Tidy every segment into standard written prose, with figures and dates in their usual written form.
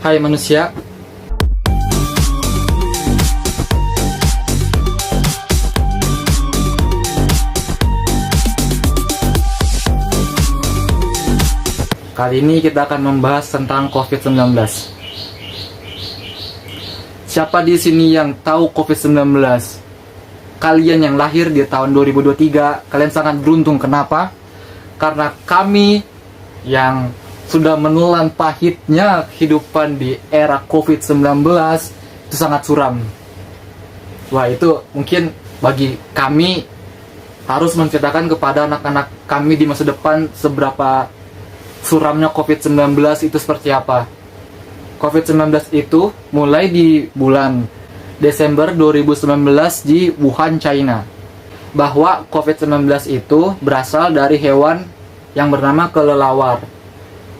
Hai manusia. Kali ini kita akan membahas tentang COVID-19. Siapa di sini yang tahu COVID-19? Kalian yang lahir di tahun 2023, kalian sangat beruntung. Kenapa? Karena kami yang sudah menelan pahitnya kehidupan di era COVID-19 itu sangat suram. Wah, itu mungkin bagi kami harus menceritakan kepada anak-anak kami di masa depan seberapa suramnya COVID-19 itu seperti apa. COVID-19 itu mulai di bulan Desember 2019 di Wuhan, China. Bahwa COVID-19 itu berasal dari hewan yang bernama kelelawar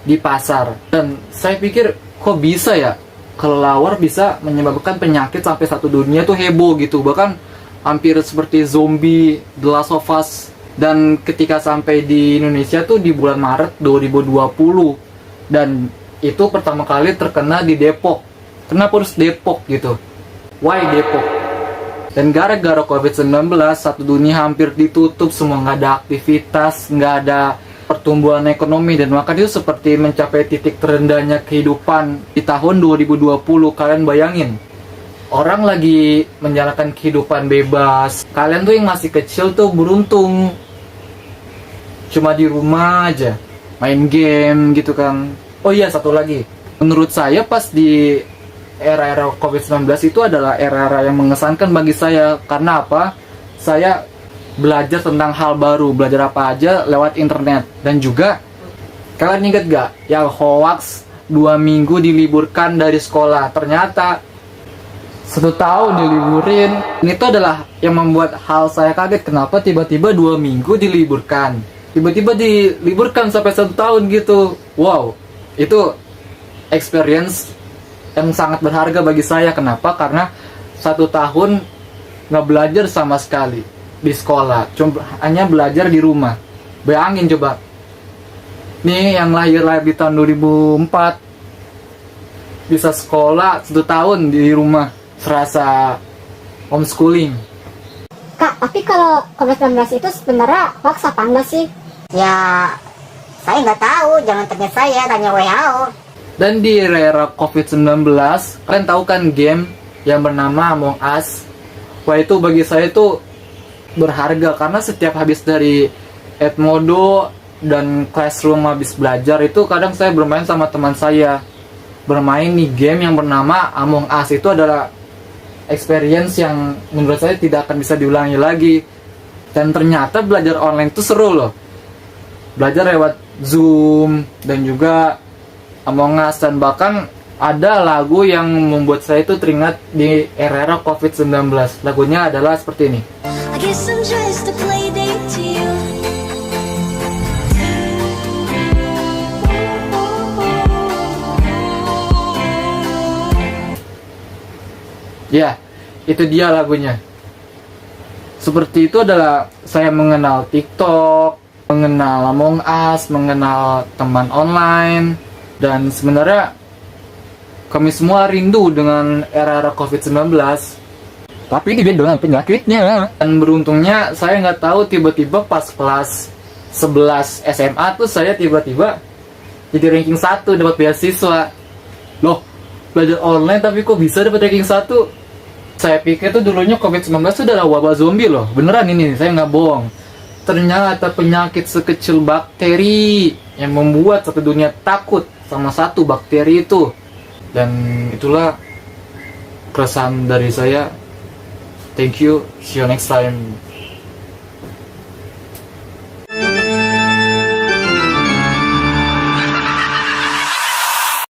di pasar. Dan saya pikir, kok bisa ya kelelawar bisa menyebabkan penyakit sampai satu dunia tuh heboh gitu. Bahkan hampir seperti zombie, The Last of Us. Dan ketika sampai di Indonesia tuh di bulan Maret 2020. Dan itu pertama kali terkena di Depok. Kenapa harus Depok gitu? Why Depok? Dan gara-gara COVID-19 satu dunia hampir ditutup, semua nggak ada aktivitas, nggak ada pertumbuhan ekonomi, dan maka itu seperti mencapai titik terendahnya kehidupan di tahun 2020. Kalian bayangin, orang lagi menjalankan kehidupan bebas. Kalian tuh yang masih kecil tuh beruntung, cuma di rumah aja main game gitu kan. Oh iya, satu lagi, menurut saya pas di era-era COVID-19 itu adalah era-era yang mengesankan bagi saya. Karena apa? Saya belajar tentang hal baru, belajar apa aja lewat internet. Dan juga, kalian ingat gak yang hoax 2 minggu diliburkan dari sekolah? Ternyata 1 tahun diliburin. Itu adalah yang membuat hal saya kaget. Kenapa tiba-tiba 2 minggu diliburkan? Tiba-tiba diliburkan sampai 1 tahun gitu. Wow, itu experience yang sangat berharga bagi saya. Kenapa? Karena 1 tahun nggak belajar sama sekali di sekolah, cuma hanya belajar di rumah. Bayangin coba, nih yang lahir di tahun 2004 bisa sekolah 1 tahun di rumah, serasa homeschooling. Kak, tapi kalau COVID-19 itu sebenarnya hoax apa enggak sih? Ya, saya nggak tahu. Jangan tanya saya, tanya WHO. Dan di era COVID-19, kalian tahu kan game yang bernama Among Us? Wah, itu bagi saya itu berharga, karena setiap habis dari Edmodo dan Classroom habis belajar itu kadang saya bermain sama teman saya. Bermain di game yang bernama Among Us. Itu adalah experience yang menurut saya tidak akan bisa diulangi lagi. Dan ternyata belajar online itu seru loh. Belajar lewat Zoom dan juga Among Us, dan bahkan ada lagu yang membuat saya itu teringat di era-era COVID-19. Lagunya adalah seperti ini. I guess I'm just a play date to you. Ya, itu dia lagunya. Seperti itu adalah saya mengenal TikTok, mengenal Among Us, mengenal teman online. Dan sebenarnya kami semua rindu dengan era-era COVID-19. Tapi ini beda dengan penyakitnya. Dan beruntungnya saya nggak tahu, tiba-tiba pas kelas 11 SMA tuh saya tiba-tiba jadi ranking 1, dapat beasiswa. Loh, belajar online tapi kok bisa dapat ranking 1? Saya pikir tuh dulunya COVID-19 itu adalah wabah zombie loh. Beneran ini, saya nggak bohong. Ternyata penyakit sekecil bakteri yang membuat satu dunia takut sama satu bakteri itu. Dan itulah keresahan dari saya. Thank you, see you next time.